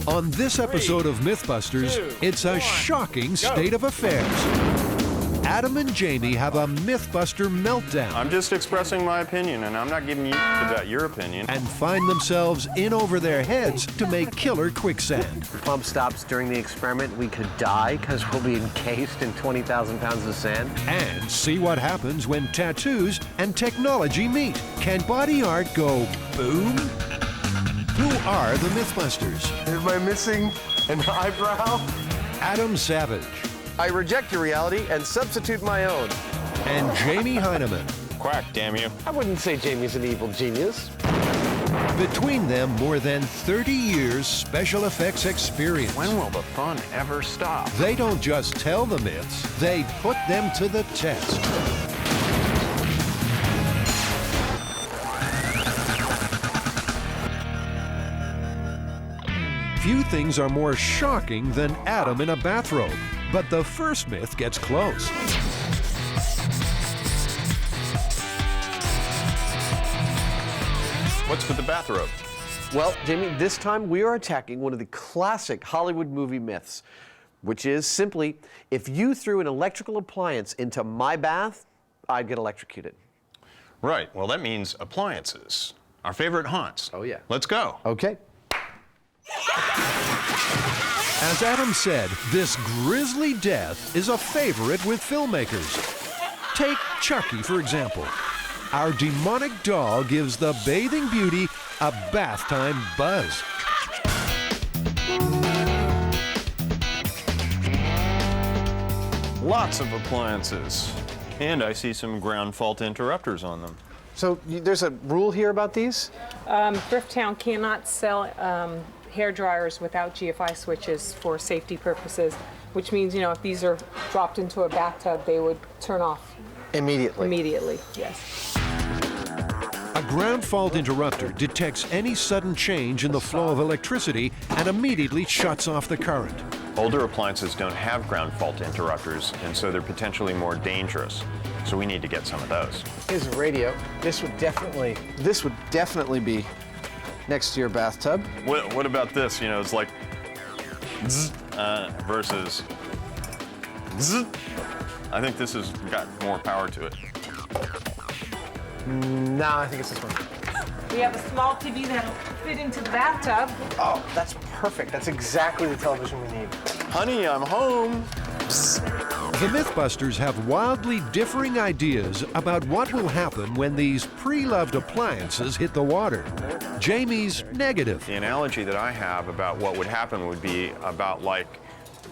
On this episode of Mythbusters, it's a shocking state of affairs. Adam and Jamie have a Mythbuster meltdown. I'm just expressing my opinion, and I'm not giving you about your opinion. And find themselves in over their heads to make killer quicksand. If the pump stops during the experiment, we could die because we'll be encased in 20,000 pounds of sand. And see what happens when tattoos and technology meet. Can body art go boom? Who are the Mythbusters? Am I missing an eyebrow? Adam Savage. I reject your reality and substitute my own. And Jamie Hyneman. Quack, damn you. I wouldn't say Jamie's an evil genius. Between them, more than 30 years special effects experience. When will the fun ever stop? They don't just tell the myths, they put them to the test. Few things are more shocking than Adam in a bathrobe, but the first myth gets close. What's with the bathrobe? Well, Jamie, this time we are attacking one of the classic Hollywood movie myths, which is simply, if you threw an electrical appliance into my bath, I'd get electrocuted. Right, well that means appliances. Our favorite haunts. Oh, yeah. Let's go. Okay. As Adam said, this grisly death is a favorite with filmmakers. Take Chucky, for example. Our demonic doll gives the bathing beauty a bath time buzz. Lots of appliances. And I see some ground fault interrupters on them. So there's a rule here about these? Thrifttown cannot sell hair dryers without GFI switches for safety purposes, which means, you know, if these are dropped into a bathtub, they would turn off Immediately. Yes. A ground fault interrupter detects any sudden change in the flow of electricity and immediately shuts off the current. Older appliances don't have ground fault interrupters, and so they're potentially more dangerous. So we need to get some of those. Here's a radio. This would definitely be next to your bathtub. What about this? You know, it's like zzz, versus zzz. I think this has got more power to it. No, I think it's this one. We have a small TV that'll fit into the bathtub. Oh, that's perfect. That's exactly the television we need. Honey, I'm home. The Mythbusters have wildly differing ideas about what will happen when these pre-loved appliances hit the water. Jamie's negative. The analogy that I have about what would happen would be about like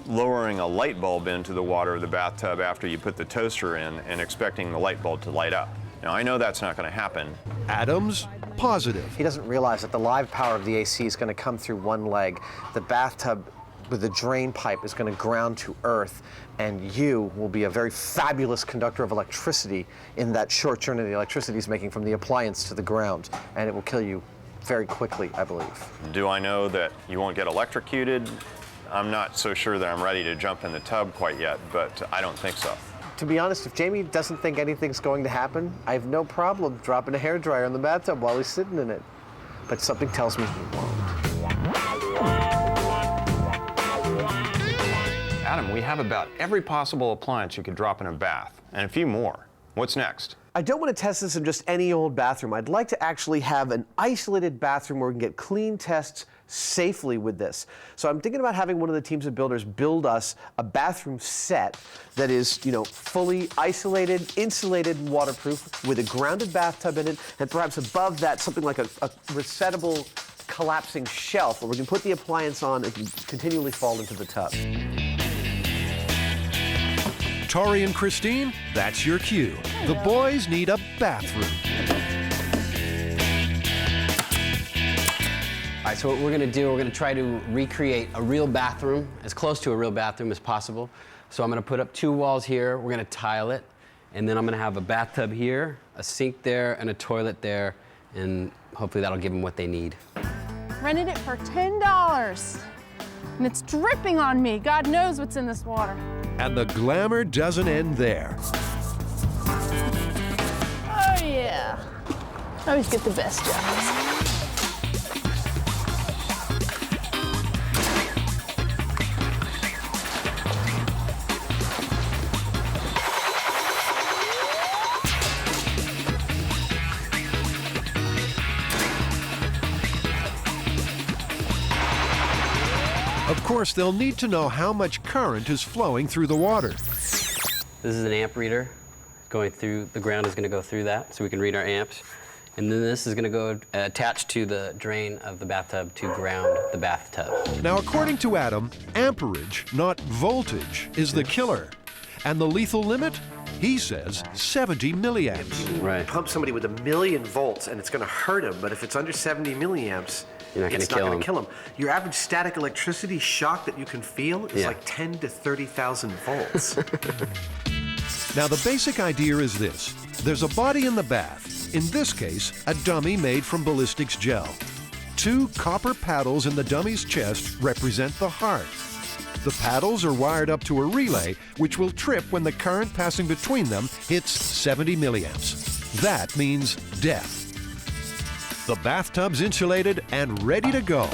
lowering a light bulb into the water of the bathtub after you put the toaster in and expecting the light bulb to light up. Now, I know that's not going to happen. Adam's positive. He doesn't realize that the live power of the AC is going to come through one leg. The bathtub with the drain pipe is going to ground to earth, and you will be a very fabulous conductor of electricity in that short journey the electricity is making from the appliance to the ground, and it will kill you very quickly, I believe. Do I know that you won't get electrocuted? I'm not so sure that I'm ready to jump in the tub quite yet, but I don't think so. To be honest, if Jamie doesn't think anything's going to happen, I have no problem dropping a hairdryer in the bathtub while he's sitting in it. But something tells me he won't. Adam, we have about every possible appliance you could drop in a bath, and a few more. What's next? I don't want to test this in just any old bathroom. I'd like to actually have an isolated bathroom where we can get clean tests safely with this. So I'm thinking about having one of the teams of builders build us a bathroom set that is, you know, fully isolated, insulated, and waterproof with a grounded bathtub in it, and perhaps above that something like a resettable collapsing shelf where we can put the appliance on and can continually fall into the tub. Tori and Christine, that's your cue. The boys need a bathroom. All right, so what we're gonna do, we're gonna try to recreate a real bathroom, as close to a real bathroom as possible. So I'm gonna put up 2 walls here, we're gonna tile it, and then I'm gonna have a bathtub here, a sink there, and a toilet there, and hopefully that'll give them what they need. Rented it for $10, and it's dripping on me. God knows what's in this water. And the glamour doesn't end there. Oh yeah, I always get the best jobs. Of course, they'll need to know how much current is flowing through the water. This is an amp reader going through, the ground is going to go through that so we can read our amps. And then this is going to go attached to the drain of the bathtub to ground the bathtub. Now, according to Adam, amperage, not voltage, is the killer. And the lethal limit? He says 70 milliamps. Right. Pump somebody with 1,000,000 volts and it's going to hurt him, but if it's under 70 milliamps, You're not gonna it's not kill going him. to kill him. Your average static electricity shock that you can feel is like 10 to 30,000 volts. Now, the basic idea is this. There's a body in the bath, in this case, a dummy made from ballistics gel. 2 copper paddles in the dummy's chest represent the heart. The paddles are wired up to a relay, which will trip when the current passing between them hits 70 milliamps. That means death. The bathtub's insulated and ready to go.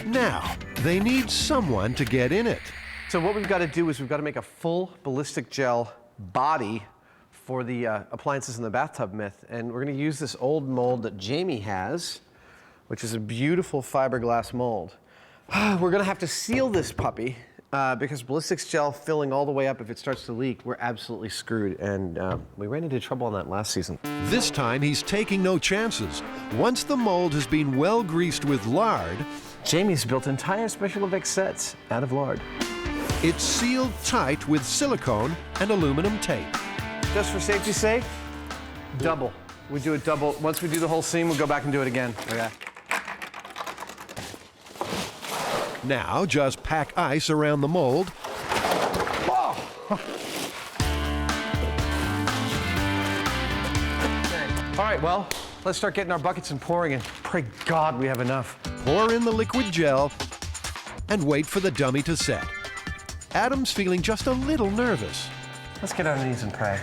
Now, they need someone to get in it. So what we've got to do is we've got to make a full ballistic gel body for the appliances in the bathtub myth. And we're going to use this old mold that Jamie has, which is a beautiful fiberglass mold. We're going to have to seal this puppy because ballistics gel filling all the way up, if it starts to leak, we're absolutely screwed. And we ran into trouble on that last season. This time, he's taking no chances. Once the mold has been well greased with lard, Jamie's built entire Special Effects sets out of lard. it's sealed tight with silicone and aluminum tape. Just for safety's sake, double. We do it double. Once we do the whole scene, we'll go back and do it again. Okay. Now, just pack ice around the mold. All right, well, let's start getting our buckets and pouring, and pray God we have enough. Pour in the liquid gel and wait for the dummy to set. Adam's feeling just a little nervous. Let's get on our knees and pray.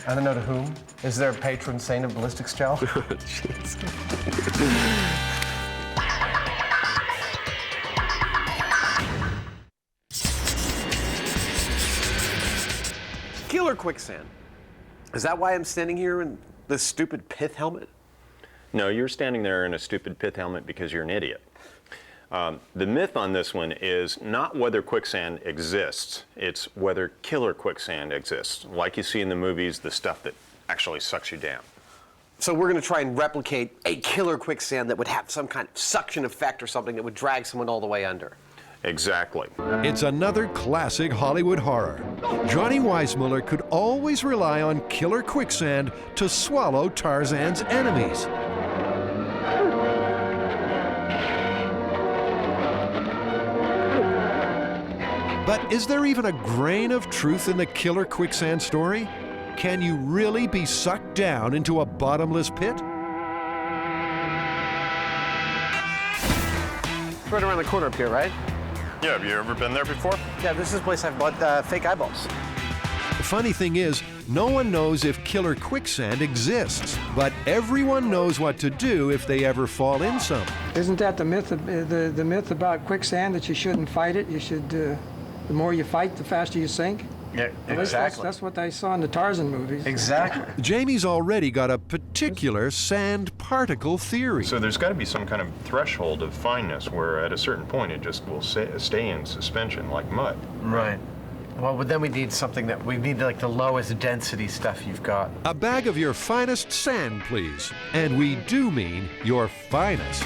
I don't know to whom. Is there a patron saint of ballistics gel? Killer quicksand. Is that why I'm standing here in this stupid pith helmet? No, you're standing there in a stupid pith helmet because you're an idiot. The myth on this one is not whether quicksand exists, it's whether killer quicksand exists. Like you see in the movies, the stuff that actually sucks you down. So we're going to try and replicate a killer quicksand that would have some kind of suction effect or something that would drag someone all the way under. Exactly. It's another classic Hollywood horror. Johnny Weissmuller could always rely on killer quicksand to swallow Tarzan's enemies. But is there even a grain of truth in the killer quicksand story? Can you really be sucked down into a bottomless pit? It's right around the corner up here, right? Yeah, have you ever been there before? Yeah, this is a place I've bought fake eyeballs. The funny thing is, no one knows if killer quicksand exists, but everyone knows what to do if they ever fall in some. Isn't that the myth? The myth about quicksand, that you shouldn't fight it. You should. The more you fight, the faster you sink. Yeah, At least that's what I saw in the Tarzan movies. Exactly. Jamie's already got a particular sand particle theory. So there's got to be some kind of threshold of fineness where at a certain point it just will stay in suspension like mud. Right. Well, but then we need something that we need, like the lowest density stuff you've got. A bag of your finest sand, please. And we do mean your finest.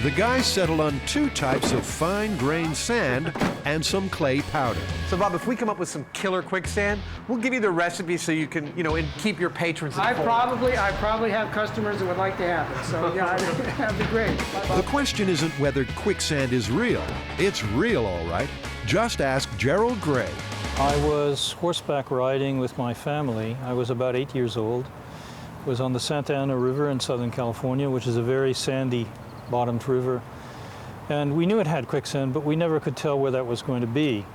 The guys settled on 2 types of fine-grained sand and some clay powder. So, Bob, if we come up with some killer quicksand, we'll give you the recipe so you can, and keep your patrons I informed. probably have customers that would like to have it. So yeah, that'd be great. The question isn't whether quicksand is real. It's real, all right. Just ask Gerald Gray. I was horseback riding with my family. I was about 8 years old. I was on the Santa Ana River in Southern California, which is a very sandy bottomed river. And we knew it had quicksand, but we never could tell where that was going to be.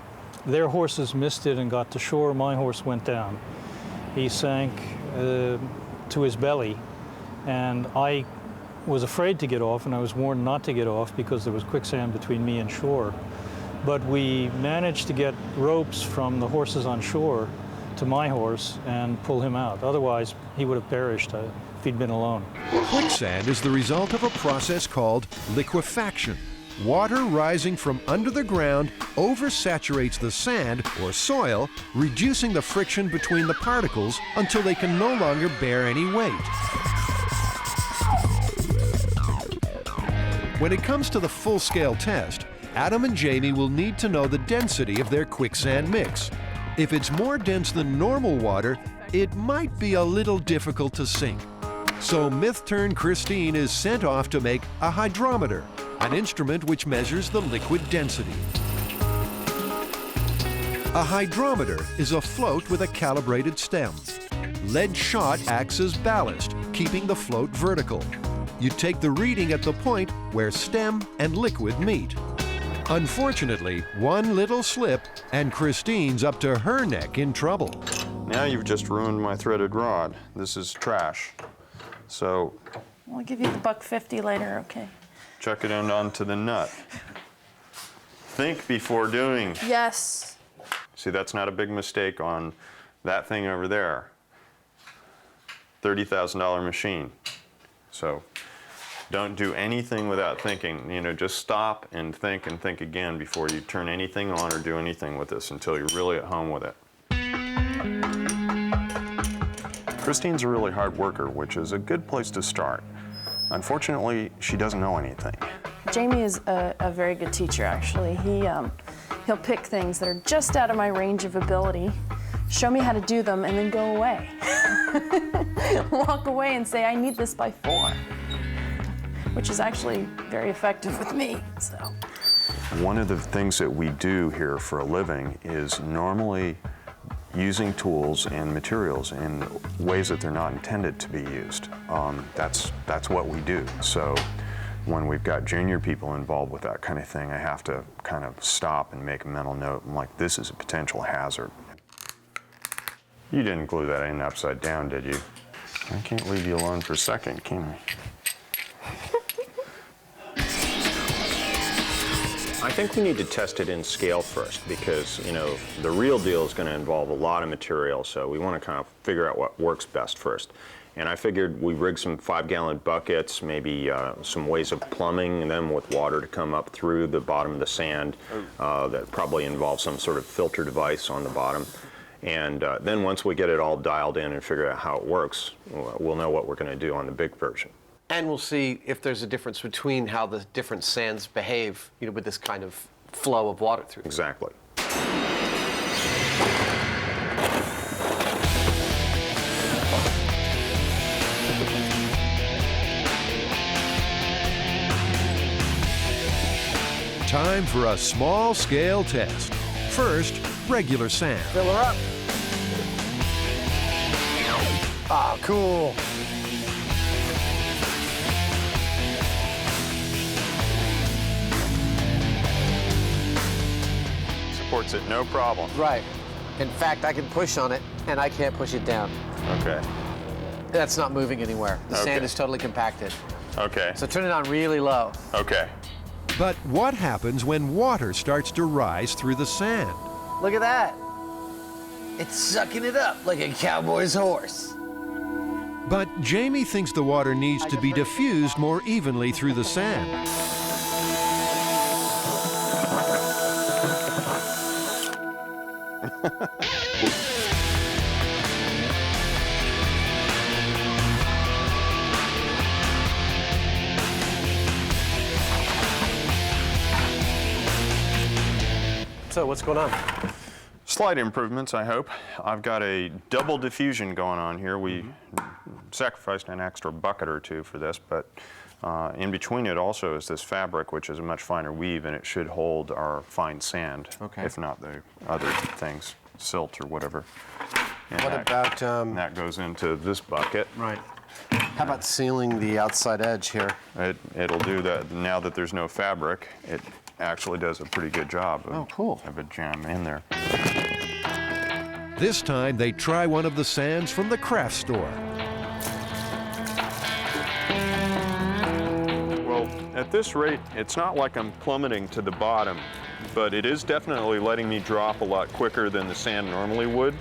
Their horses missed it and got to shore. My horse went down. He sank to his belly, and I was afraid to get off, and I was warned not to get off because there was quicksand between me and shore. But we managed to get ropes from the horses on shore to my horse and pull him out. Otherwise, he would have perished if he'd been alone. Quicksand is the result of a process called liquefaction. Water rising from under the ground oversaturates the sand or soil, reducing the friction between the particles until they can no longer bear any weight. When it comes to the full-scale test, Adam and Jamie will need to know the density of their quicksand mix. If it's more dense than normal water, it might be a little difficult to sink. So Myth-turned Christine is sent off to make a hydrometer, an instrument which measures the liquid density. A hydrometer is a float with a calibrated stem. Lead shot acts as ballast, keeping the float vertical. You take the reading at the point where stem and liquid meet. Unfortunately, one little slip and Christine's up to her neck in trouble. Now you've just ruined my threaded rod. This is trash. So I'll give you the $1.50 later, okay? chuck it onto the nut. Think before doing. Yes. See, that's not a big mistake on that thing over there. $30,000 machine. So don't do anything without thinking. You know, just stop and think again before you turn anything on or do anything with this until you're really at home with it. Christine's a really hard worker, which is a good place to start. Unfortunately, she doesn't know anything. Jamie is a very good teacher, actually. He'll pick things that are just out of my range of ability, show me how to do them, and then go away. Walk away and say, I need this by 4, which is actually very effective with me, so. One of the things that we do here for a living is normally using tools and materials in ways that they're not intended to be used. That's what we do. So when we've got junior people involved with that kind of thing, I have to kind of stop and make a mental note. I'm like, this is a potential hazard. You didn't glue that in upside down, did you? I can't leave you alone for a second, can I? I think we need to test it in scale first because, you know, the real deal is going to involve a lot of material, so we want to kind of figure out what works best first. And I figured we rig some 5-gallon buckets, maybe some ways of plumbing them with water to come up through the bottom of the sand. That probably involves some sort of filter device on the bottom. And then once we get it all dialed in and figure out how it works, we'll know what we're going to do on the big version. And we'll see if there's a difference between how the different sands behave, you know, with this kind of flow of water through. Exactly. Time for a small-scale test. First, regular sand. Fill her up. Ah, cool. Supports it, no problem. Right. In fact, I can push on it, and I can't push it down. Okay. That's not moving anywhere. The sand Okay. is totally compacted. Okay. So turn it on really low. Okay. But what happens when water starts to rise through the sand? Look at that. It's sucking it up like a cowboy's horse. But Jamie thinks the water needs to be diffused more evenly through the sand. So what's going on? Slight improvements, I hope. I've got a double diffusion going on here. We sacrificed an extra bucket or two for this, but in between it also is this fabric, which is a much finer weave, and it should hold our fine sand, if not the other things, silt or whatever. And What about... that goes into this bucket. Right. How about sealing the outside edge here? It'll do that. Now that there's no fabric, it actually does a pretty good job of a jam in there. This time they try one of the sands from the craft store. Well, at this rate, it's not like I'm plummeting to the bottom, but it is definitely letting me drop a lot quicker than the sand normally would.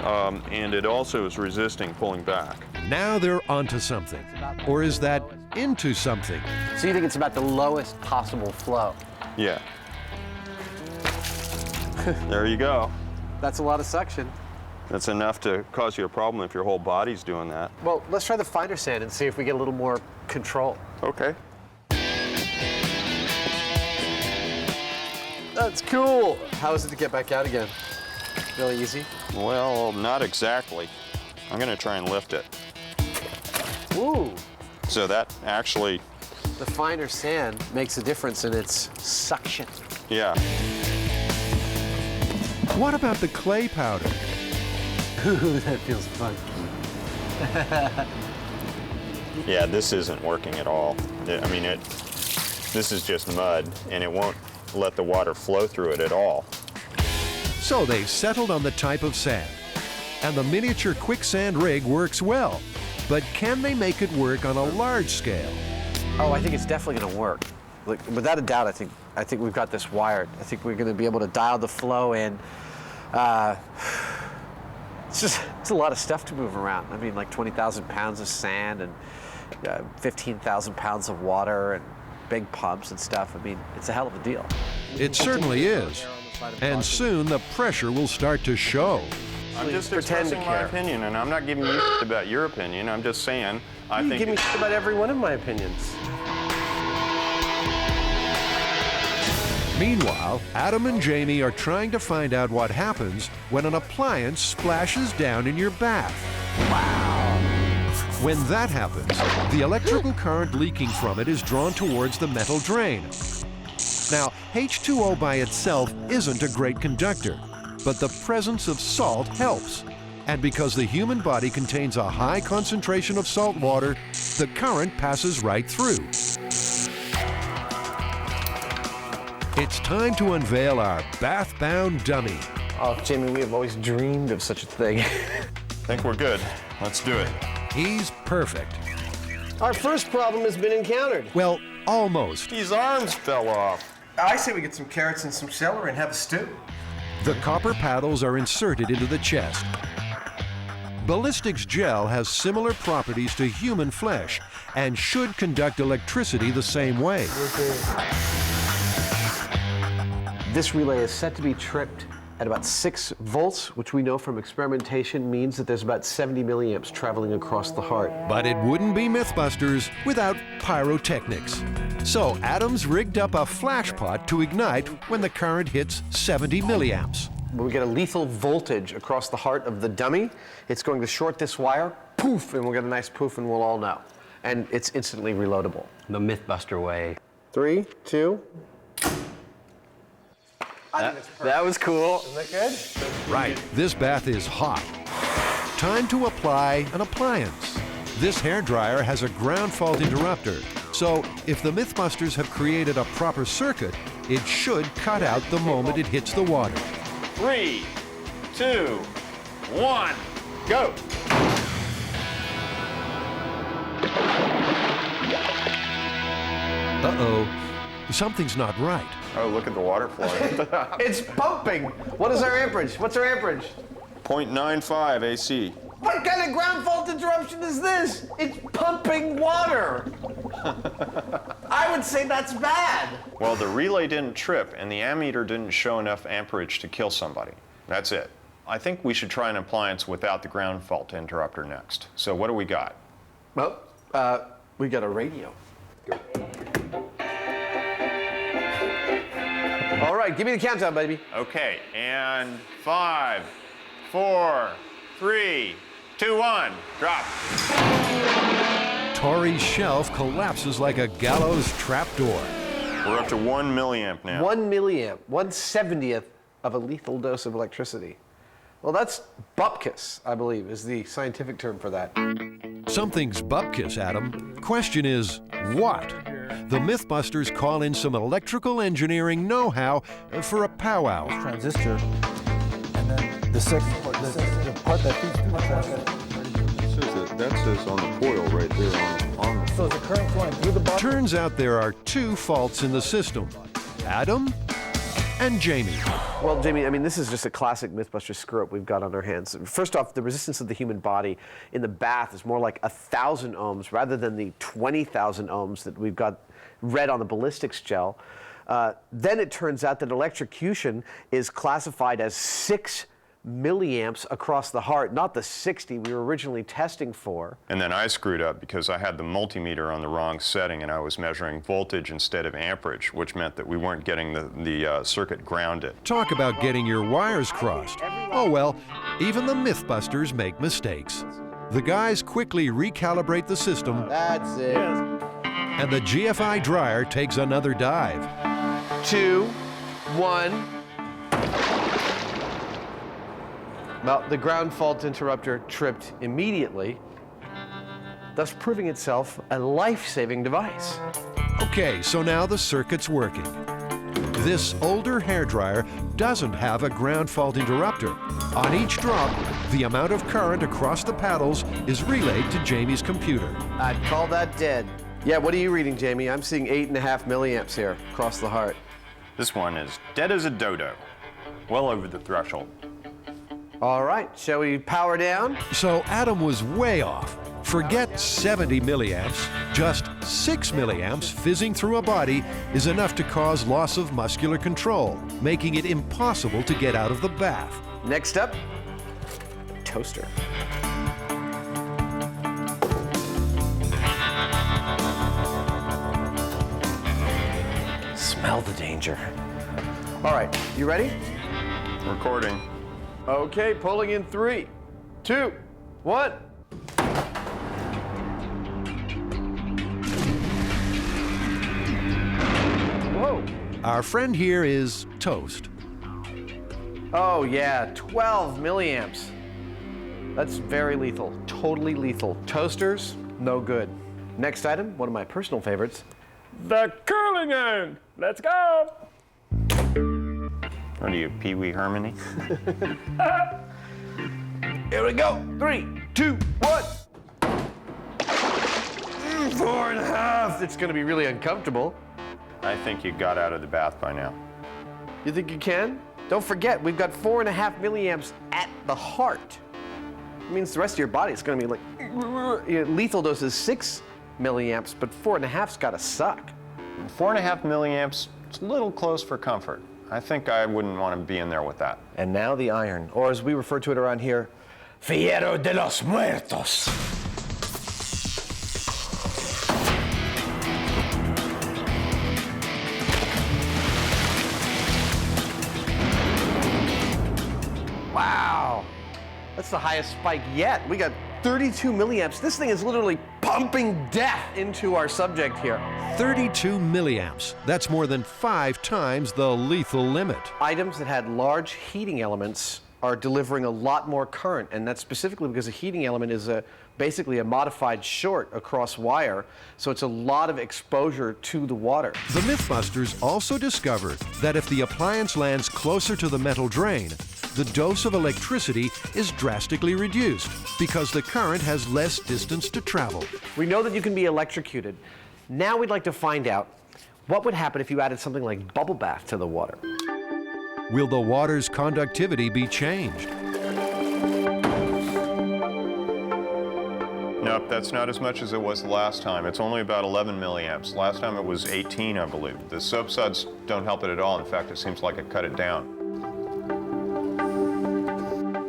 and it also is resisting pulling back. Now they're onto something. Or is that into something? So you think it's about the lowest possible flow? Yeah. There you go. That's a lot of suction. That's enough to cause you a problem if your whole body's doing that. Well, let's try the finer sand and see if we get a little more control. Okay. That's cool. How is it to get back out again? Really easy? Well, not exactly. I'm gonna try and lift it. Ooh. So that actually, The finer sand makes a difference in its suction. yeah. What about the clay powder? Ooh, that feels fun. Yeah, this isn't working at all. I mean, this is just mud, and it won't let the water flow through it at all. So they've settled on the type of sand. And the miniature quicksand rig works well. But can they make it work on a large scale? Oh, I think it's definitely going to work. Like, without a doubt, I think we've got this wired. I think we're going to be able to dial the flow in. It's a lot of stuff to move around. I mean, like 20,000 pounds of sand and 15,000 pounds of water and big pumps and stuff. I mean, it's a hell of a deal. It certainly is. And soon the pressure will start to show. I'm just pretend to expressing my care. opinion, and I'm not giving you about your opinion. I'm just saying, I You think give me shit about every one of my opinions. Meanwhile, Adam and Jamie are trying to find out what happens when an appliance splashes down in your bath. Wow! When that happens, the electrical current leaking from it is drawn towards the metal drain. Now, H2O by itself isn't a great conductor, but the presence of salt helps. And because the human body contains a high concentration of salt water, the current passes right through. It's time to unveil our bath-bound dummy. Oh, Jamie, we have always dreamed of such a thing. I think we're good. Let's do it. He's perfect. Our first problem has been encountered. Well, almost. His arms fell off. I say we get some carrots and some celery and have a stew. The copper paddles are inserted into the chest. Ballistics gel has similar properties to human flesh and should conduct electricity the same way. This relay is set to be tripped at about 6 volts, which we know from experimentation means that there's about 70 milliamps traveling across the heart. But it wouldn't be Mythbusters without pyrotechnics. So Adam's rigged up a flash pot to ignite when the current hits 70 milliamps. When we get a lethal voltage across the heart of the dummy, it's going to short this wire, poof, and we'll get a nice poof and we'll all know. And it's instantly reloadable. The Mythbuster way. 3, 2. That was cool. Isn't that good? Right, this bath is hot. Time to apply an appliance. This hairdryer has a ground fault interrupter, so if the Mythbusters have created a proper circuit, it should cut out the moment it hits the water. 3, 2, 1, go. Uh-oh, something's not right. Oh, look at the water flowing. It's pumping. What is our amperage? What's our amperage? 0.95 AC. What kind of ground fault interruption is this? It's pumping water. I would say that's bad. Well, the relay didn't trip, and the ammeter didn't show enough amperage to kill somebody. That's it. I think we should try an appliance without the ground fault interrupter next. So what do we got? Well, we got a radio. All right, give me the countdown, baby. Okay, and 5, 4, 3, 2, 1, drop. Tori's shelf collapses like a gallows trapdoor. We're up to 1 milliamp now. 1 milliamp, 1/70th of a lethal dose of electricity. Well, that's bupkis, I believe, is the scientific term for that. Something's bupkis, Adam. Question is, what? The Mythbusters call in some electrical engineering know-how for a powwow. Transistor, and then the part that feeds through the transistor. That says on the coil right there on the So the current flowing through the bottom. Turns out there are two faults in the system. Adam and Jamie. Well, Jamie, I mean, this is just a classic Mythbusters screw-up we've got on our hands. First off, the resistance of the human body in the bath is more like 1,000 ohms rather than the 20,000 ohms that we've got read on the ballistics gel. Then it turns out that electrocution is classified as 6 milliamps across the heart, not the 60 we were originally testing for. And then I screwed up because I had the multimeter on the wrong setting and I was measuring voltage instead of amperage, which meant that we weren't getting the circuit grounded. Talk about getting your wires crossed. Oh well, even the Mythbusters make mistakes. The guys quickly recalibrate the system. That's it. And the GFI dryer takes another dive. 2, 1. Well, the ground fault interrupter tripped immediately, thus proving itself a life-saving device. Okay, so now the circuit's working. This older hairdryer doesn't have a ground fault interrupter. On each drop, the amount of current across the paddles is relayed to Jamie's computer. I'd call that dead. Yeah, what are you reading, Jamie? I'm seeing 8.5 milliamps here across the heart. This one is dead as a dodo, well over the threshold. All right, shall we power down? So Adam was way off. Forget 70 milliamps. Just 6 milliamps fizzing through a body is enough to cause loss of muscular control, making it impossible to get out of the bath. Next up, toaster. Smell the danger. All right, you ready? Recording. Okay, pulling in 3, 2, 1. Whoa. Our friend here is toast. Oh yeah, 12 milliamps. That's very lethal, totally lethal. Toasters, no good. Next item, one of my personal favorites. The curling iron. Let's go. What are you, Pee Wee Hermione? Here we go. 3, 2, 1. 4.5. It's gonna be really uncomfortable. I think you got out of the bath by now. You think you can? Don't forget, we've got 4.5 milliamps at the heart. It means the rest of your body is gonna be like, lethal dose is 6 milliamps, but 4.5's gotta suck. 4.5 milliamps, it's a little close for comfort. I think I wouldn't want to be in there with that. And now the iron, or as we refer to it around here, Fierro de los Muertos. Wow, that's the highest spike yet. We got 32 milliamps. This thing is literally pumping death into our subject here. 32 milliamps. That's more than 5 times the lethal limit. Items that had large heating elements are delivering a lot more current, and that's specifically because a heating element is basically a modified short across wire, so it's a lot of exposure to the water. The Mythbusters also discovered that if the appliance lands closer to the metal drain, the dose of electricity is drastically reduced because the current has less distance to travel. We know that you can be electrocuted. Now we'd like to find out what would happen if you added something like bubble bath to the water. Will the water's conductivity be changed? Nope, that's not as much as it was the last time. It's only about 11 milliamps. Last time it was 18, I believe. The soap suds don't help it at all. In fact, it seems like it cut it down.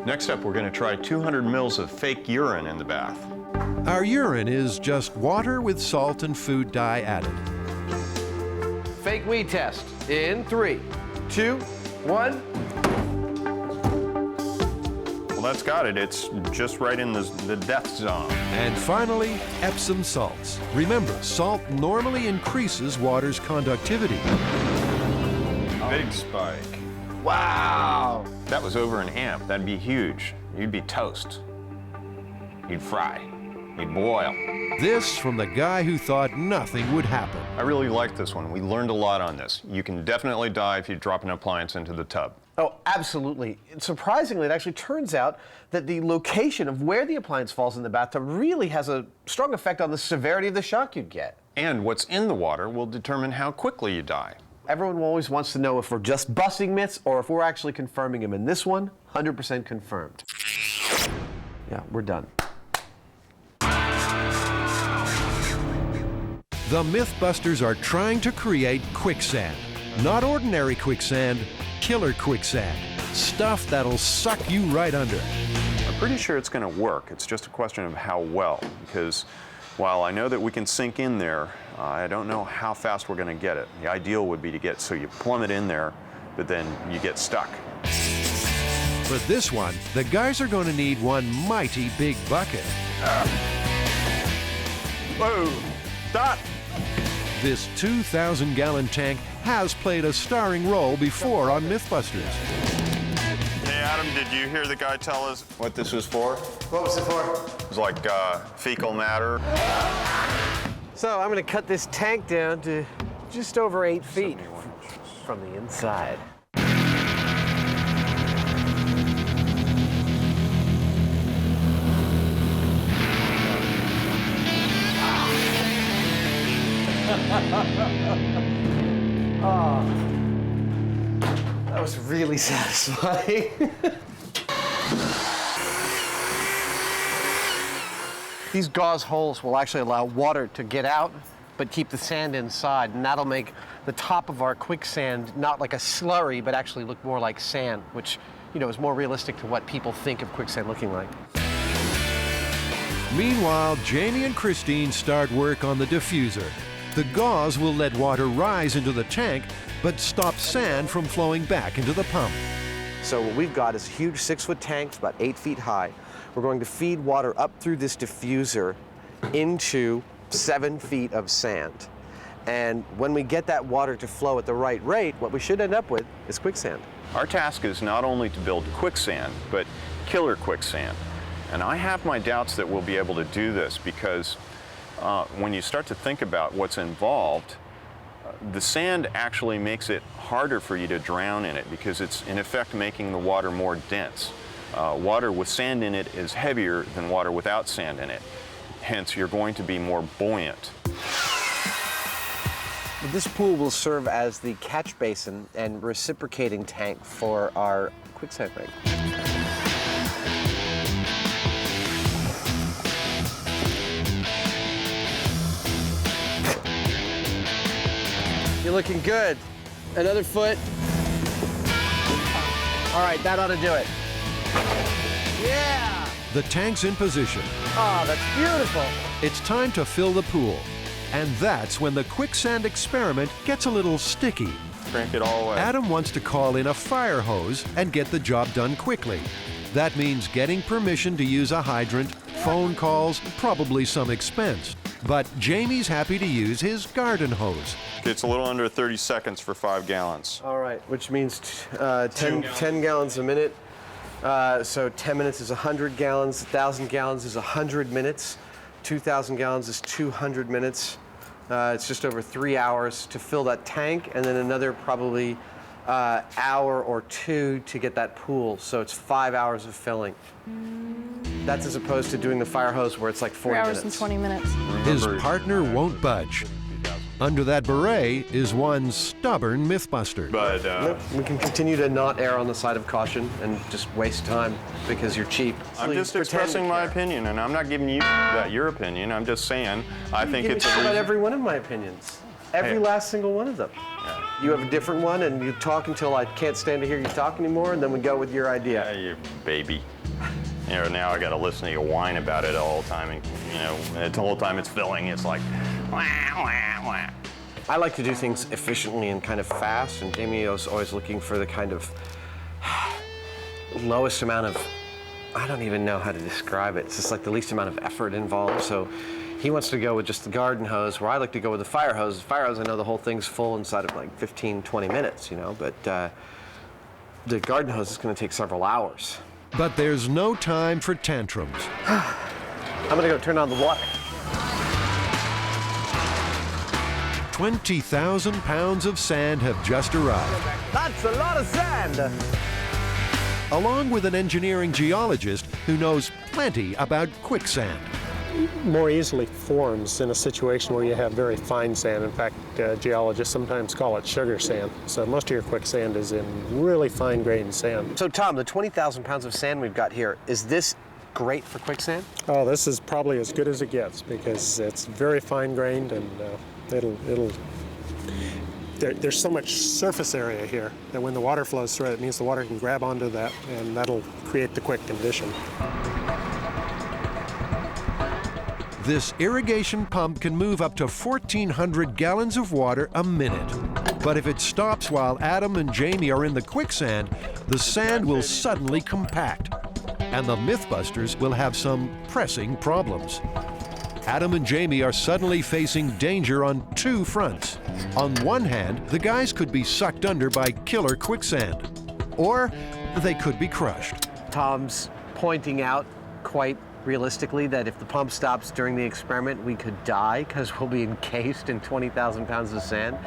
Next up, we're going to try 200 mils of fake urine in the bath. Our urine is just water with salt and food dye added. Fake wee test in 3, 2, 1. Well, that's got it. It's just right in the death zone. And finally, Epsom salts. Remember, salt normally increases water's conductivity. Big spike. Wow! That was over an amp. That'd be huge. You'd be toast. You'd fry. You'd boil. This from the guy who thought nothing would happen. I really like this one. We learned a lot on this. You can definitely die if you drop an appliance into the tub. Oh, absolutely. Surprisingly, it actually turns out that the location of where the appliance falls in the bathtub really has a strong effect on the severity of the shock you'd get. And what's in the water will determine how quickly you die. Everyone always wants to know if we're just busting myths or if we're actually confirming them. And this one, 100% confirmed. Yeah, we're done. The Mythbusters are trying to create quicksand. Not ordinary quicksand, killer quicksand. Stuff that'll suck you right under. I'm pretty sure it's going to work. It's just a question of how well, because while I know that we can sink in there, I don't know how fast we're going to get it. The ideal would be to get so you plummet in there, but then you get stuck. For this one, the guys are going to need one mighty big bucket. Whoa! Stop! This 2,000-gallon tank has played a starring role before on Mythbusters. Hey, Adam, did you hear the guy tell us what this was for? What was it for? It was like fecal matter. So I'm going to cut this tank down to just over 8 feet from the inside. Oh, that was really satisfying. These gauze holes will actually allow water to get out, but keep the sand inside, and that'll make the top of our quicksand not like a slurry, but actually look more like sand, which, you know, is more realistic to what people think of quicksand looking like. Meanwhile, Jamie and Christine start work on the diffuser. The gauze will let water rise into the tank, but stop sand from flowing back into the pump. So what we've got is a huge 6-foot tank, it's about 8 feet high. We're going to feed water up through this diffuser into 7 feet of sand. And when we get that water to flow at the right rate, what we should end up with is quicksand. Our task is not only to build quicksand, but killer quicksand. And I have my doubts that we'll be able to do this because when you start to think about what's involved, the sand actually makes it harder for you to drown in it because it's in effect making the water more dense. Water with sand in it is heavier than water without sand in it. Hence, you're going to be more buoyant. This pool will serve as the catch basin and reciprocating tank for our quicksand rig. You're looking good. Another foot. All right, that ought to do it. Yeah! The tank's in position. Oh, that's beautiful. It's time to fill the pool. And that's when the quicksand experiment gets a little sticky. Crank it all away. Adam wants to call in a fire hose and get the job done quickly. That means getting permission to use a hydrant, phone calls, probably some expense. But Jamie's happy to use his garden hose. It's a little under 30 seconds for 5 gallons. All right, which means 10 gallons a minute. So 10 minutes is 100 gallons, 1,000 gallons is 100 minutes, 2,000 gallons is 200 minutes. It's just over 3 hours to fill that tank, and then another probably hour or 2 to get that pool. So it's 5 hours of filling. That's as opposed to doing the fire hose where it's like 40 3 minutes. hours and 20 minutes. His partner won't budge. Under that beret is one stubborn Mythbuster. But Nope, we can continue to not err on the side of caution and just waste time because you're cheap. I'm just expressing my opinion, and I'm not giving you your opinion. I'm just saying I think it's about every one of my opinions. Every last single one of them. You have a different one, and you talk until I can't stand to hear you talk anymore, and then we go with your idea. Yeah, you baby. You know, now I got to listen to you whine about it all the time, and you know, the whole time it's filling, it's like, wah, wah, wah. I like to do things efficiently and kind of fast, and Jamie is always looking for the kind of lowest amount of, I don't even know how to describe it. It's just like the least amount of effort involved. So he wants to go with just the garden hose, where I like to go with the fire hose. The fire hose, I know the whole thing's full inside of like 15, 20 minutes, you know, but the garden hose is going to take several hours. But there's no time for tantrums. I'm going to go turn on the water. 20,000 pounds of sand have just arrived. That's a lot of sand! Along with an engineering geologist who knows plenty about quicksand. more easily forms in a situation where you have very fine sand. In fact, geologists sometimes call it sugar sand. So most of your quicksand is in really fine-grained sand. So Tom, the 20,000 pounds of sand we've got here, is this great for quicksand? Oh, this is probably as good as it gets because it's very fine-grained and there's so much surface area here that when the water flows through it, it means the water can grab onto that and that'll create the quick condition. This irrigation pump can move up to 1,400 gallons of water a minute. But if it stops while Adam and Jamie are in the quicksand, the sand will suddenly compact. And the Mythbusters will have some pressing problems. Adam and Jamie are suddenly facing danger on two fronts. On one hand, the guys could be sucked under by killer quicksand, or they could be crushed. Tom's pointing out quite realistically that if the pump stops during the experiment, we could die because we'll be encased in 20,000 pounds of sand,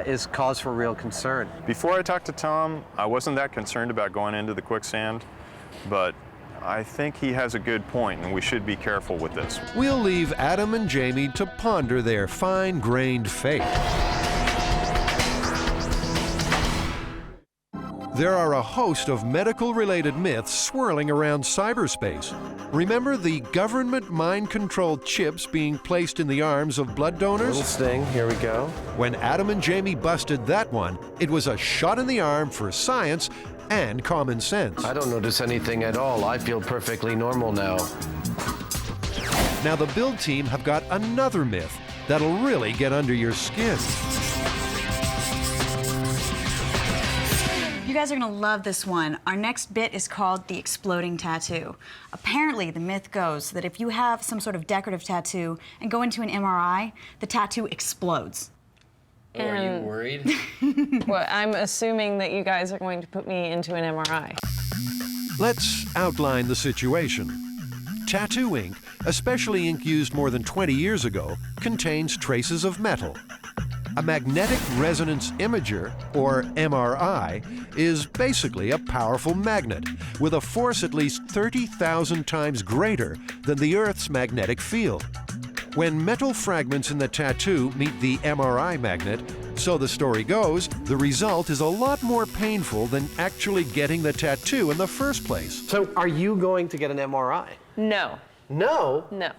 is cause for real concern. Before I talked to Tom, I wasn't that concerned about going into the quicksand, but I think he has a good point, and we should be careful with this. We'll leave Adam and Jamie to ponder their fine-grained fate. There are a host of medical-related myths swirling around cyberspace. Remember the government mind-controlled chips being placed in the arms of blood donors? Little sting, here we go. When Adam and Jamie busted that one, it was a shot in the arm for science and common sense. I don't notice anything at all. I feel perfectly normal now. Now the build team have got another myth that'll really get under your skin. You guys are gonna love this one. Our next bit is called the exploding tattoo. Apparently, the myth goes that if you have some sort of decorative tattoo and go into an MRI, the tattoo explodes. Oh, are you worried? Well, I'm assuming that you guys are going to put me into an MRI. Let's outline the situation. Tattoo ink, especially ink used more than 20 years ago, contains traces of metal. A magnetic resonance imager, or MRI, is basically a powerful magnet with a force at least 30,000 times greater than the Earth's magnetic field. When metal fragments in the tattoo meet the MRI magnet, so the story goes, the result is a lot more painful than actually getting the tattoo in the first place. So are you going to get an MRI? No. No? No.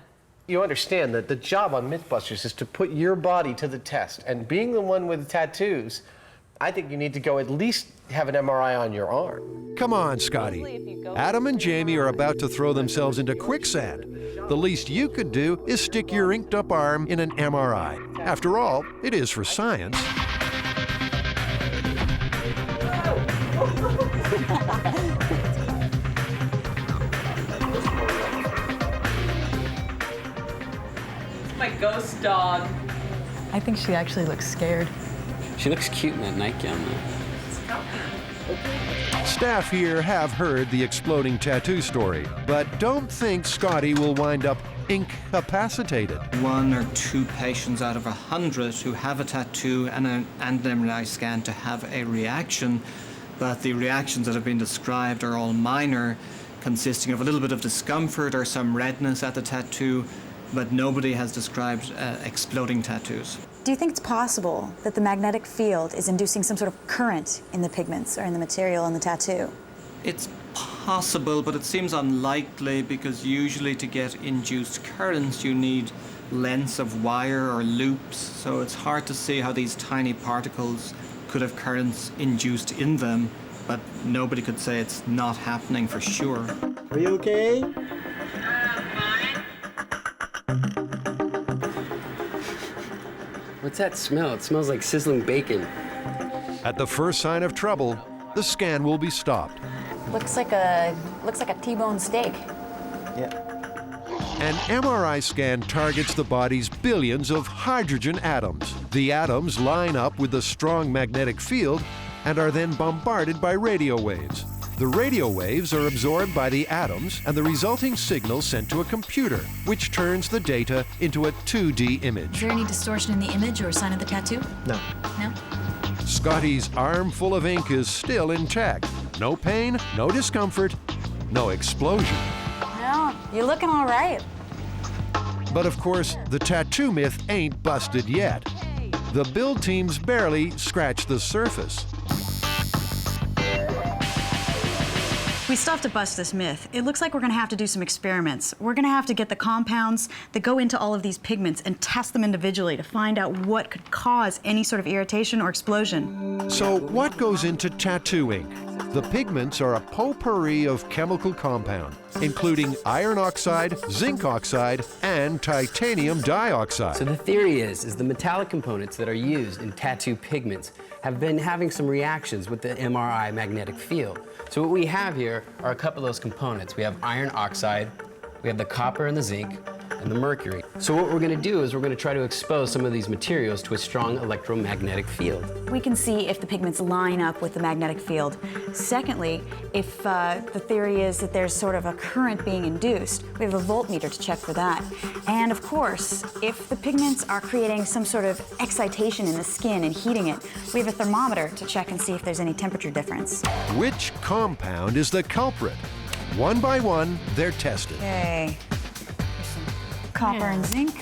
You understand that the job on Mythbusters is to put your body to the test. And being the one with the tattoos, I think you need to go at least have an MRI on your arm. Come on, Scotty. Adam and Jamie are about to throw themselves into quicksand. The least you could do is stick your inked up arm in an MRI. After all, it is for science. My ghost dog. I think she actually looks scared. She looks cute in that nightgown, though. Staff here have heard the exploding tattoo story, but don't think Scotty will wind up incapacitated. 1 or 2 patients out of 100 who have a tattoo and an MRI scan to have a reaction, but the reactions that have been described are all minor, consisting of a little bit of discomfort or some redness at the tattoo, but nobody has described exploding tattoos. Do you think it's possible that the magnetic field is inducing some sort of current in the pigments or in the material on the tattoo? It's possible, but it seems unlikely because usually to get induced currents you need lengths of wire or loops, so it's hard to see how these tiny particles could have currents induced in them, but nobody could say it's not happening for sure. Are you okay? What's that smell? It smells like sizzling bacon. At the first sign of trouble, the scan will be stopped. Looks like a T-bone steak. Yeah. An MRI scan targets the body's billions of hydrogen atoms. The atoms line up with the strong magnetic field and are then bombarded by radio waves. The radio waves are absorbed by the atoms and the resulting signal sent to a computer, which turns the data into a 2D image. Is there any distortion in the image or sign of the tattoo? No. No? Scotty's arm full of ink is still intact. No pain, no discomfort, no explosion. No, you're looking all right. But of course, the tattoo myth ain't busted yet. The build teams barely scratched the surface. We still have to bust this myth. It looks like we're gonna have to do some experiments. We're gonna have to get the compounds that go into all of these pigments and test them individually to find out what could cause any sort of irritation or explosion. So what goes into tattoo ink? The pigments are a potpourri of chemical compound, including iron oxide, zinc oxide, and titanium dioxide. So the theory is the metallic components that are used in tattoo pigments have been having some reactions with the MRI magnetic field. So what we have here are a couple of those components. We have iron oxide, we have the copper and the zinc, and the mercury. So what we're gonna do is we're gonna try to expose some of these materials to a strong electromagnetic field. We can see if the pigments line up with the magnetic field. Secondly, if the theory is that there's sort of a current being induced, we have a voltmeter to check for that. And of course, if the pigments are creating some sort of excitation in the skin and heating it, we have a thermometer to check and see if there's any temperature difference. Which compound is the culprit? One by one, they're tested. Okay. Copper and zinc.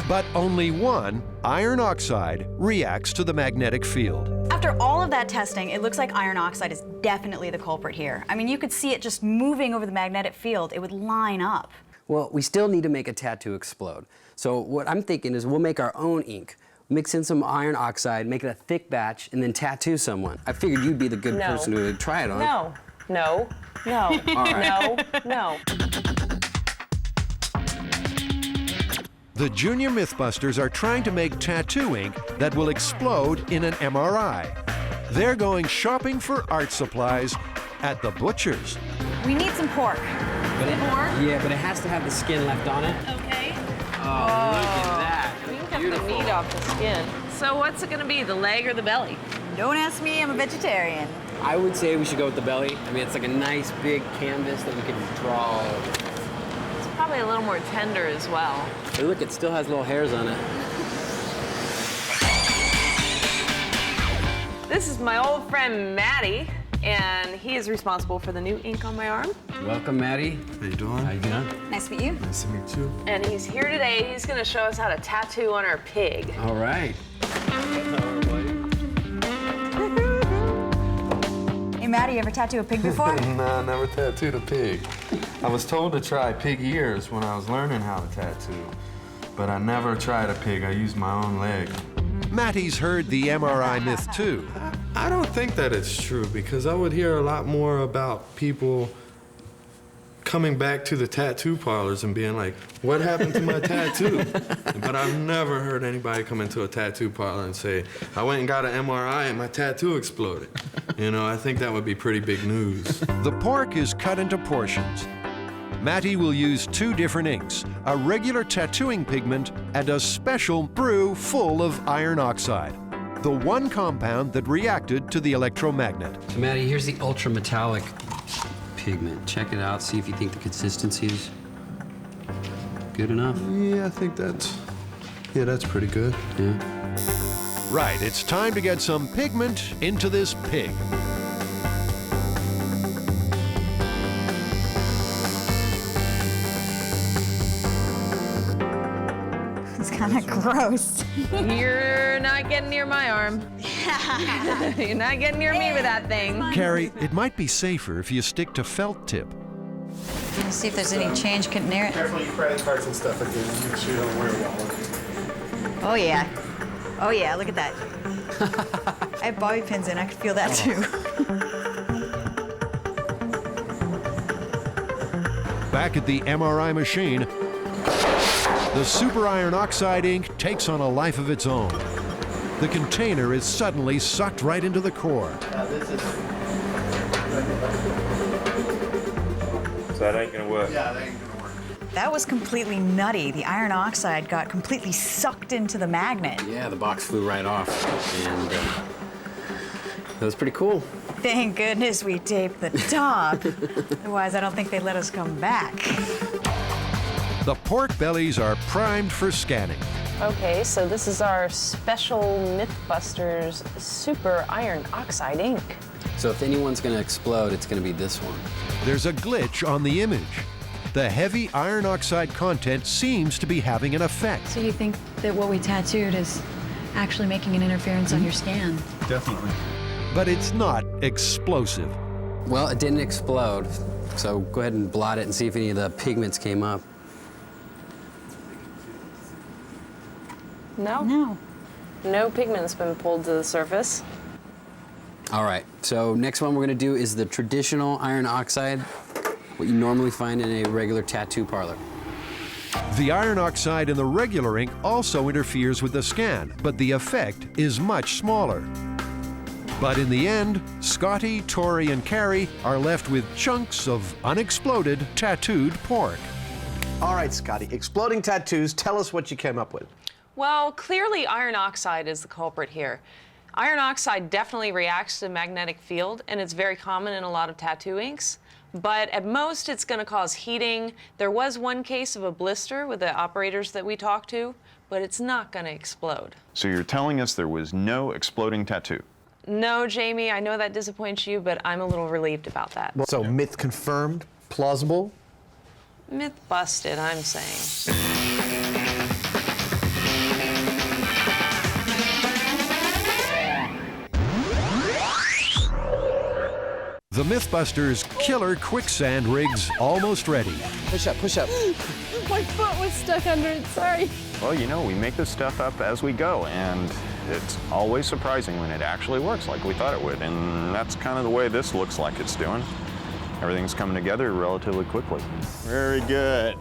But only one, iron oxide, reacts to the magnetic field. After all of that testing, it looks like iron oxide is definitely the culprit here. I mean, you could see it just moving over the magnetic field. It would line up. Well, we still need to make a tattoo explode. So what I'm thinking is we'll make our own ink. Mix in some iron oxide, make it a thick batch, and then tattoo someone. I figured you'd be the good person who would try it on. No, no, no, All right. no. The Junior Mythbusters are trying to make tattoo ink that will explode in an MRI. They're going shopping for art supplies at the butcher's. We need some pork. But yeah, but it has to have the skin left on it. Okay. Oh, look at that. We can get the meat off the skin. So what's it gonna be, the leg or the belly? Don't ask me, I'm a vegetarian. I would say we should go with the belly. I mean, it's like a nice big canvas that we can draw all over. It's probably a little more tender as well. Hey, look, it still has little hairs on it. This is my old friend Maddie, and he is responsible for the new ink on my arm. Welcome, Maddie. How you doing? How you doing? Nice to meet you. Nice to meet you. And he's here today. He's gonna show us how to tattoo on our pig. All right. Hey, Maddie, you ever tattoo a pig before? Nah, I never tattooed a pig. I was told to try pig ears when I was learning how to tattoo, but I never tried a pig. I used my own leg. Matty's heard the MRI myth too. I don't think that it's true because I would hear a lot more about people coming back to the tattoo parlors and being like, what happened to my tattoo? But I've never heard anybody come into a tattoo parlor and say, I went and got an MRI and my tattoo exploded. You know, I think that would be pretty big news. The pork is cut into portions. Matty will use 2 different inks, a regular tattooing pigment and a special brew full of iron oxide, the one compound that reacted to the electromagnet. So, Maddie, here's the ultra metallic pigment. Check it out, see if you think the consistency is good enough. Yeah, I think that's pretty good. Yeah. Right, it's time to get some pigment into this pig. It's kind of gross. You're not getting near my arm. You're not getting near me with that thing. Carrie, it might be safer if you stick to felt tip. Let's see if there's any change near it. Careful your credit cards and stuff again. Make sure you don't wear a wallet. Oh, yeah. Oh, yeah, look at that. I have bobby pins in. I could feel that, too. Back at the MRI machine, the super iron oxide ink takes on a life of its own. The container is suddenly sucked right into the core. So that ain't gonna work. Yeah, that ain't gonna work. That was completely nutty. The iron oxide got completely sucked into the magnet. Yeah, the box flew right off, and that was pretty cool. Thank goodness we taped the top. Otherwise, I don't think they'd let us come back. The pork bellies are primed for scanning. Okay, so this is our special Mythbusters Super Iron Oxide ink. So if anyone's going to explode, it's going to be this one. There's a glitch on the image. The heavy iron oxide content seems to be having an effect. So you think that what we tattooed is actually making an interference on your scan? Definitely. But it's not explosive. Well, it didn't explode, so go ahead and blot it and see if any of the pigments came up. No. No. No pigment's been pulled to the surface. All right, so next one we're gonna do is the traditional iron oxide, what you normally find in a regular tattoo parlor. The iron oxide in the regular ink also interferes with the scan, but the effect is much smaller. But in the end, Scotty, Tori, and Carrie are left with chunks of unexploded tattooed pork. All right, Scotty, exploding tattoos, tell us what you came up with. Well, clearly iron oxide is the culprit here. Iron oxide definitely reacts to the magnetic field, and it's very common in a lot of tattoo inks. But at most, it's going to cause heating. There was one case of a blister with the operators that we talked to, but it's not going to explode. So you're telling us there was no exploding tattoo? No, Jamie, I know that disappoints you, but I'm a little relieved about that. So myth confirmed, plausible? Myth busted, I'm saying. The Mythbusters killer quicksand rig's almost ready. Push up, push up. My foot was stuck under it, sorry. Well, you know, we make this stuff up as we go, and it's always surprising when it actually works like we thought it would, and that's kind of the way this looks like it's doing. Everything's coming together relatively quickly. Very good.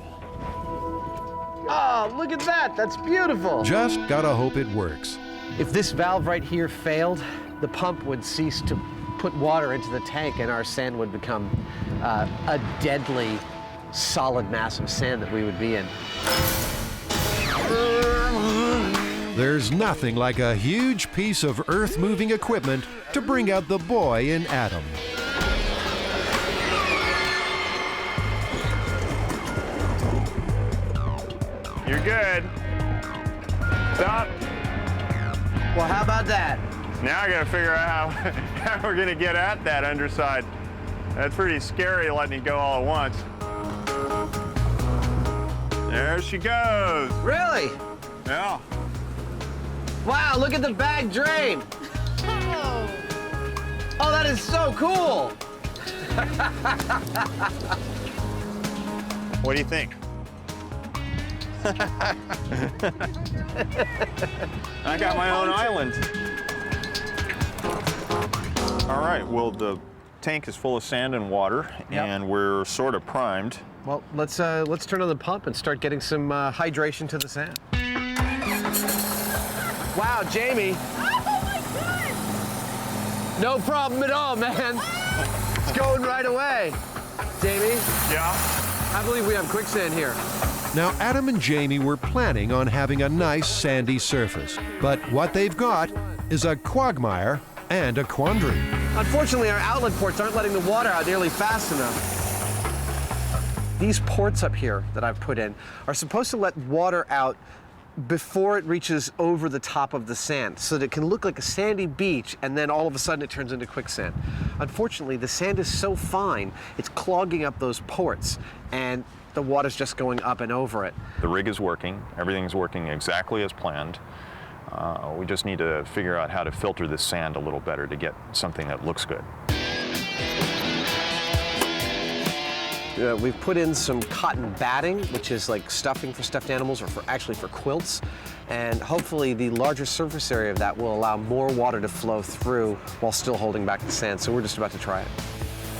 Oh, look at that, that's beautiful. Just gotta hope it works. If this valve right here failed, the pump would cease to put water into the tank and our sand would become a deadly, solid mass of sand that we would be in. There's nothing like a huge piece of earth-moving equipment to bring out the boy in Adam. You're good. Stop. Well, how about that? Now I gotta figure out how we're gonna get at that underside. That's pretty scary letting it go all at once. There she goes. Really? Yeah. Wow, look at the bag drain. Oh, that is so cool. What do you think? I got my own island. All right, well, the tank is full of sand and water, and we're sort of primed. Well, let's turn on the pump and start getting some hydration to the sand. Wow, Jamie. Oh my God! No problem at all, man. It's going right away. Jamie? Yeah? I believe we have quicksand here. Now, Adam and Jamie were planning on having a nice sandy surface, but what they've got is a quagmire and a quandary. Unfortunately, our outlet ports aren't letting the water out nearly fast enough. These ports up here that I've put in are supposed to let water out before it reaches over the top of the sand so that it can look like a sandy beach and then all of a sudden it turns into quicksand. Unfortunately, the sand is so fine, it's clogging up those ports and the water's just going up and over it. The rig is working. Everything's working exactly as planned. We just need to figure out how to filter this sand a little better to get something that looks good. We've put in some cotton batting, which is like stuffing for stuffed animals or actually for quilts. And hopefully the larger surface area of that will allow more water to flow through while still holding back the sand. So we're just about to try it.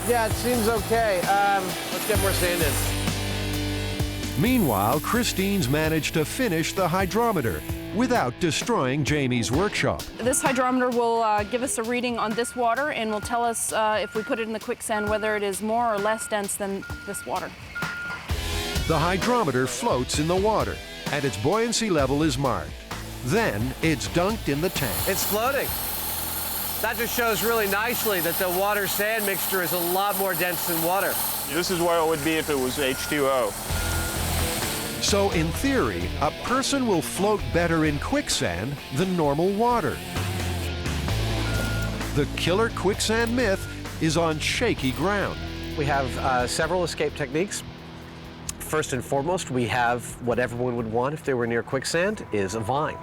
Yeah, it seems okay. Let's get more sand in. Meanwhile, Christine's managed to finish the hydrometer without destroying Jamie's workshop. This hydrometer will give us a reading on this water and will tell us if we put it in the quicksand whether it is more or less dense than this water. The hydrometer floats in the water and its buoyancy level is marked. Then it's dunked in the tank. It's floating. That just shows really nicely that the water-sand mixture is a lot more dense than water. This is what it would be if it was H2O. So in theory, a person will float better in quicksand than normal water. The killer quicksand myth is on shaky ground. We have several escape techniques. First and foremost, we have what everyone would want if they were near quicksand, is a vine.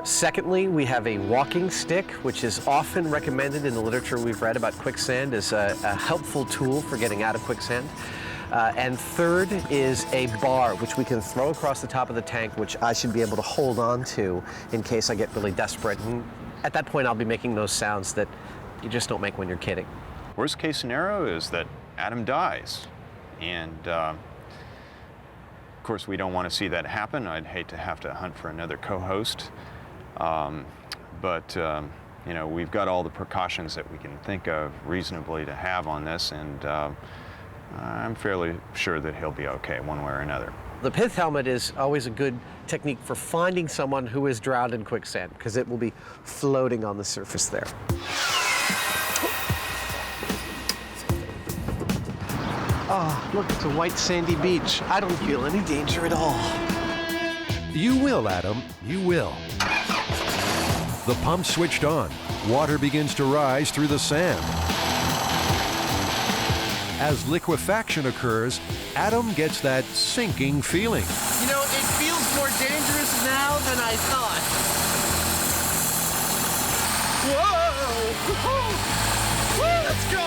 Secondly, we have a walking stick, which is often recommended in the literature we've read about quicksand as a helpful tool for getting out of quicksand. And third is a bar, which we can throw across the top of the tank, which I should be able to hold on to in case I get really desperate. And at that point, I'll be making those sounds that you just don't make when you're kidding. Worst case scenario is that Adam dies. And of course, we don't want to see that happen. I'd hate to have to hunt for another co-host. But you know, we've got all the precautions that we can think of reasonably to have on this, and I'm fairly sure that he'll be okay one way or another. The pith helmet is always a good technique for finding someone who is drowned in quicksand, because it will be floating on the surface there. Oh, look, it's a white sandy beach. I don't feel any danger at all. You will, Adam, you will. The pump switched on. Water begins to rise through the sand. As liquefaction occurs, Adam gets that sinking feeling. You know, it feels more dangerous now than I thought. Whoa! Woo, let's go!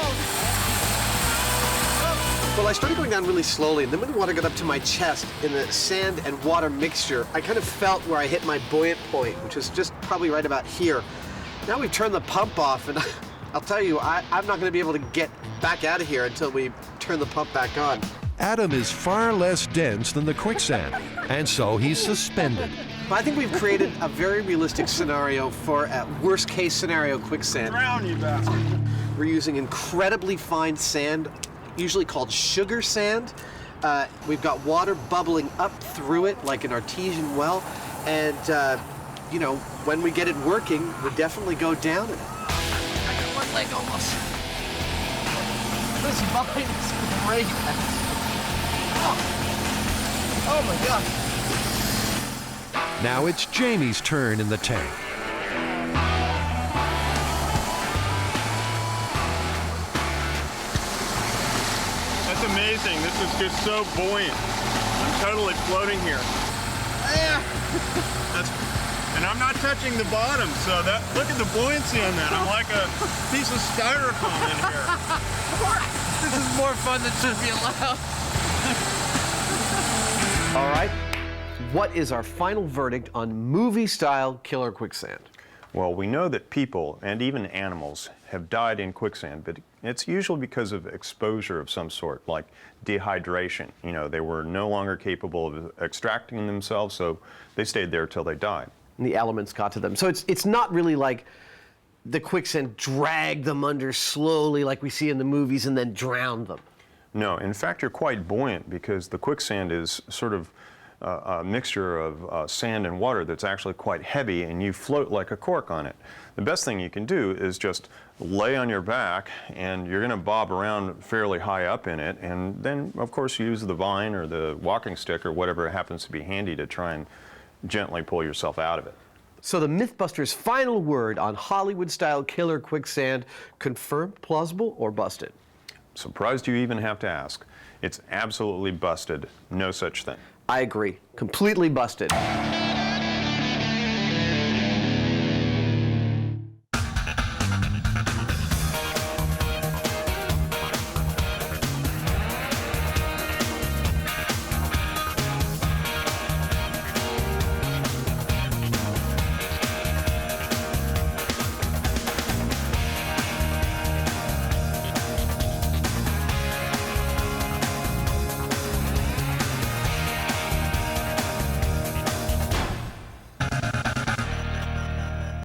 Well, I started going down really slowly, and then when the water got up to my chest in the sand and water mixture, I kind of felt where I hit my buoyant point, which is just probably right about here. Now we've turned the pump off, and I'll tell you, I'm not going to be able to get back out of here until we turn the pump back on. Adam is far less dense than the quicksand, and so he's suspended. I think we've created a very realistic scenario for a worst-case scenario quicksand. Drown, you bastard! We're using incredibly fine sand, usually called sugar sand. We've got water bubbling up through it like an artesian well, and you know, when we get it working, we definitely go down it. I got one leg almost. This vine is great. Oh my God. Now it's Jamie's turn in the tank. That's amazing. This is just so buoyant. I'm totally floating here. And I'm not touching the bottom, so that, look at the buoyancy on that. I'm like a piece of styrofoam in here. This is more fun than should be allowed. All right, what is our final verdict on movie-style killer quicksand? Well, we know that people and even animals have died in quicksand, but it's usually because of exposure of some sort, like dehydration. You know, they were no longer capable of extracting themselves, so they stayed there till they died. And the elements got to them. So it's not really like the quicksand dragged them under slowly like we see in the movies and then drowned them. No, in fact, you're quite buoyant because the quicksand is sort of a mixture of sand and water that's actually quite heavy, and you float like a cork on it. The best thing you can do is just lay on your back, and you're going to bob around fairly high up in it, and then, of course, use the vine or the walking stick or whatever happens to be handy to try and gently pull yourself out of it. So the Mythbusters' final word on Hollywood-style killer quicksand: confirmed, plausible, or busted? Surprised you even have to ask. It's absolutely busted. No such thing. I agree. Completely busted.